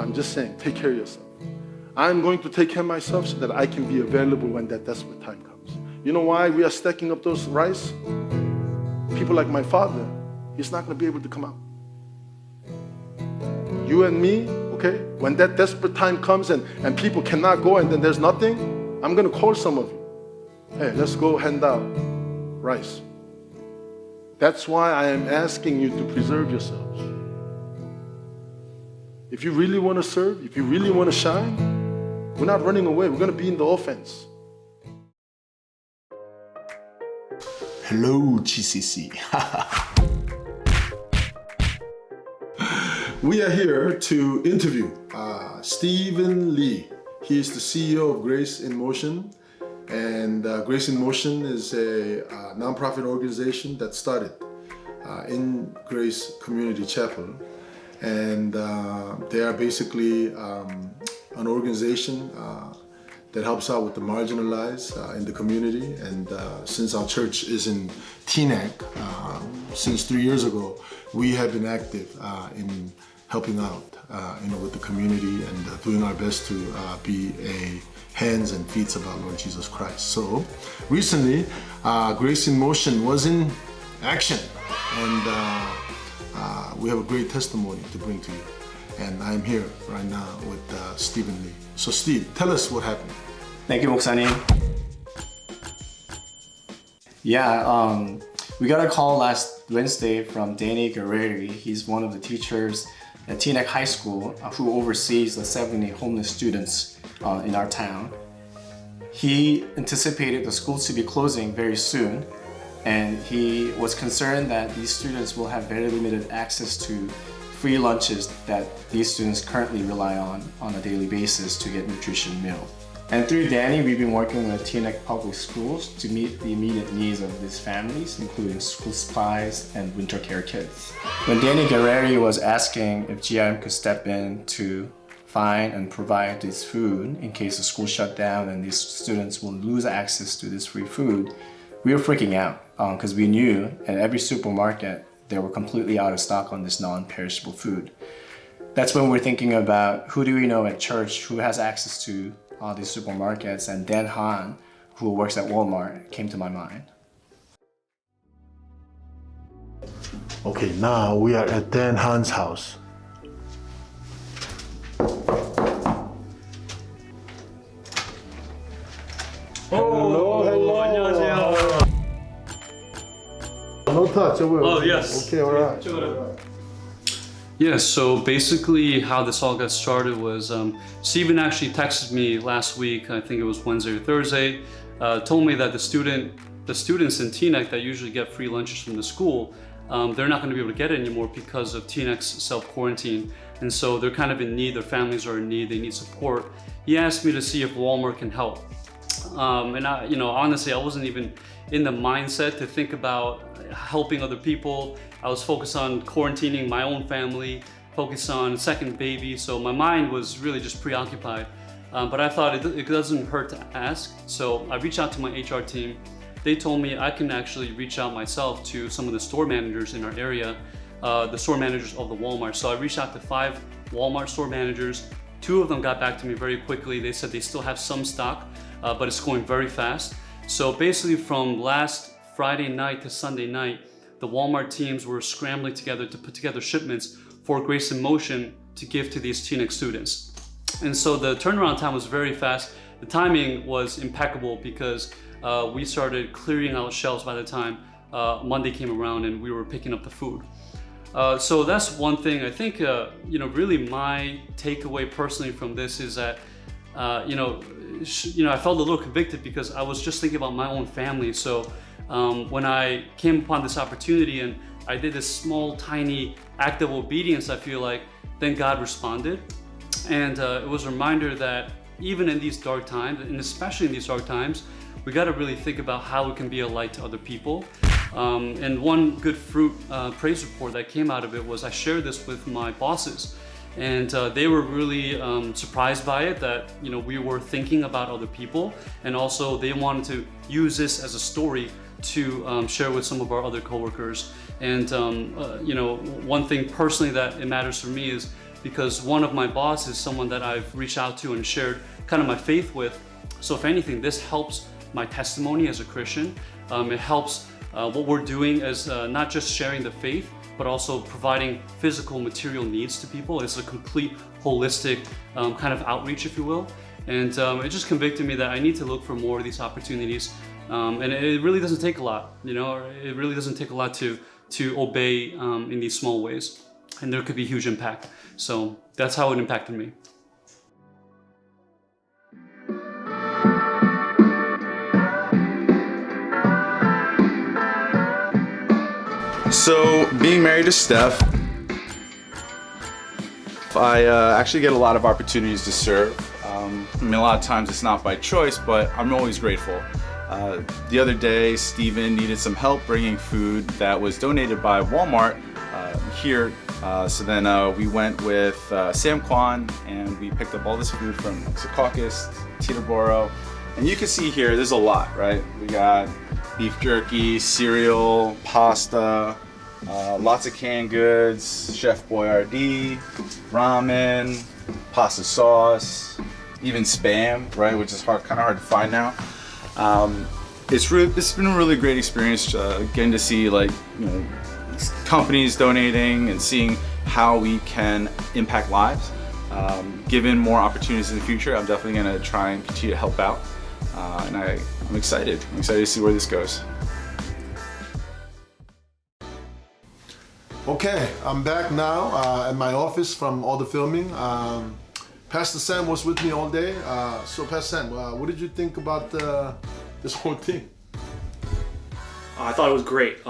I'm just saying, take care of yourself. I'm going to take care of myself so that I can be available when that desperate time comes. You know why we are stacking up those rice? People like my father, he's not going to be able to come out. You and me, okay, when that desperate time comes and people cannot go and then there's nothing, I'm going to call some of you. Hey, let's go hand out rice. That's why I am asking you to preserve yourselves. If you really want to serve, if you really want to shine, we're not running away. We're going to be in the offense. Hello, GCC. We are here to interview Stephen Lee. He is the CEO of Grace in Motion. And Grace in Motion is a nonprofit organization that started in Grace Community Chapel. And they are basically an organization that helps out with the marginalized in the community. And since our church is in Teaneck, since 3 years ago, we have been active in helping out with the community and doing our best to be a hands and feet of our Lord Jesus Christ. So recently, Grace in Motion was in action, and we have a great testimony to bring to you. And I'm here right now with Stephen Lee. So Steve, tell us what happened. Thank you, 목사님. Yeah, we got a call last Wednesday from Danny Guerreri. He's one of the teachers at Teaneck High School who oversees the 70 homeless students in our town. He anticipated the schools to be closing very soon, and he was concerned that these students will have very limited access to free lunches that these students currently rely on a daily basis to get nutrition meal. And through Danny, we've been working with Teaneck Public Schools to meet the immediate needs of these families, including school supplies and winter care kits. When Danny Guerreri was asking if GIM could step in to find and provide this food in case the school shut down and these students will lose access to this free food, we were freaking out because we knew at every supermarket they were completely out of stock on this non-perishable food. That's when we're thinking about who do we know at church who has access to all these supermarkets, and Dan Han, who works at Walmart, came to my mind. Okay, now we are at Dan Han's house. Hello. 안녕하세요. No touch. Oh, yes. Okay, all right. Yeah, so basically how this all got started was Stephen actually texted me last week, I think it was Wednesday or Thursday, told me that the students in Teaneck that usually get free lunches from the school, they're not going to be able to get it anymore because of Teaneck's self-quarantine. And so they're kind of in need, their families are in need, they need support. He asked me to see if Walmart can help. And I, honestly, I wasn't even in the mindset to think about helping other people. I was focused on quarantining my own family, focused on second baby, so my mind was really just preoccupied. But I thought it doesn't hurt to ask, so I reached out to my HR team. They told me I can actually reach out myself to some of the store managers in our area, the store managers of the Walmart. So I reached out to 5 Walmart store managers. 2 of them got back to me very quickly. They said they still have some stock, but it's going very fast. So basically from last Friday night to Sunday night, the Walmart teams were scrambling together to put together shipments for Grace in Motion to give to these Teaneck students. And so the turnaround time was very fast. The timing was impeccable because we started clearing out shelves by the time Monday came around and we were picking up the food. So that's one thing. I think, really my takeaway personally from this is that, I felt a little convicted because I was just thinking about my own family. So when I came upon this opportunity and I did this small, tiny act of obedience, I feel like, then God responded. And it was a reminder that even in these dark times, and especially in these dark times, we got to really think about how we can be a light to other people. And one good fruit praise report that came out of it was I shared this with my bosses. And they were really surprised by it, that we were thinking about other people, and also they wanted to use this as a story to share with some of our other coworkers. And one thing personally that it matters for me is because one of my bosses is someone that I've reached out to and shared kind of my faith with. So if anything, this helps my testimony as a Christian. It helps what we're doing as not just sharing the faith, but also providing physical material needs to people. It's a complete holistic kind of outreach, if you will. And it just convicted me that I need to look for more of these opportunities. And it really doesn't take a lot, you know, it really doesn't take a lot to obey in these small ways. And there could be huge impact. So that's how it impacted me. So, being married to Steph, I actually get a lot of opportunities to serve. I mean, a lot of times it's not by choice, but I'm always grateful. The other day, Steven needed some help bringing food that was donated by Walmart here. So then we went with Sam Kwan and we picked up all this food from Secaucus, Teterboro. And you can see here, there's a lot, right? We got beef jerky, cereal, pasta, lots of canned goods, Chef Boyardee, ramen, pasta sauce, even Spam, right? Which is kind of hard to find now. It's been a really great experience getting to see companies donating and seeing how we can impact lives. Given more opportunities in the future, I'm definitely going to try and continue to help out. And I'm excited. I'm excited to see where this goes. Okay, I'm back now at my office from all the filming. Pastor Sam was with me all day. So Pastor Sam, what did you think about this whole thing? I thought it was great.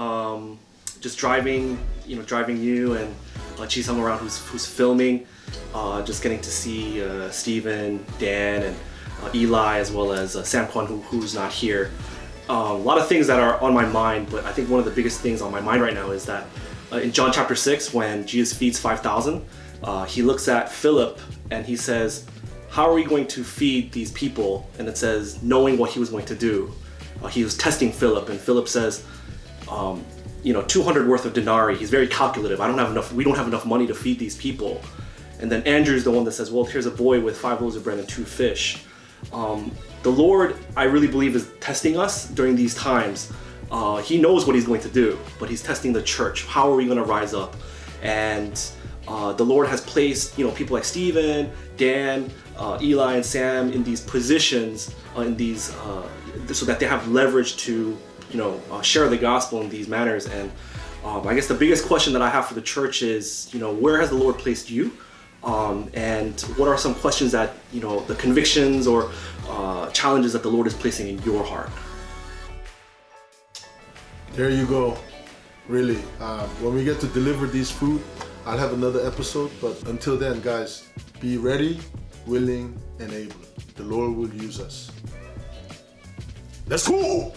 Just driving you and Chisung around who's filming. Just getting to see Steven, Dan, and Eli, as well as Sam Kwan, who's not here. A lot of things that are on my mind, but I think one of the biggest things on my mind right now is that in John chapter 6, when Jesus feeds 5,000, he looks at Philip and he says, how are we going to feed these people? And it says, knowing what he was going to do. He was testing Philip, and Philip says, 200 worth of denarii. He's very calculative. We don't have enough money to feed these people. And then Andrew's the one that says, well, here's a boy with 5 loaves of bread and 2 fish. The Lord, I really believe, is testing us during these times. He knows what he's going to do, but he's testing the church. How are we going to rise up? And the Lord has placed, people like Steven, Dan, Eli, and Sam in these positions, so that they have leverage to, share the gospel in these manners. And I guess the biggest question that I have for the church is, where has the Lord placed you? And what are some questions that, the convictions or challenges that the Lord is placing in your heart? There you go. Really, when we get to deliver these food, I'll have another episode. But until then, guys, be ready, willing, and able. The Lord will use us. Let's go!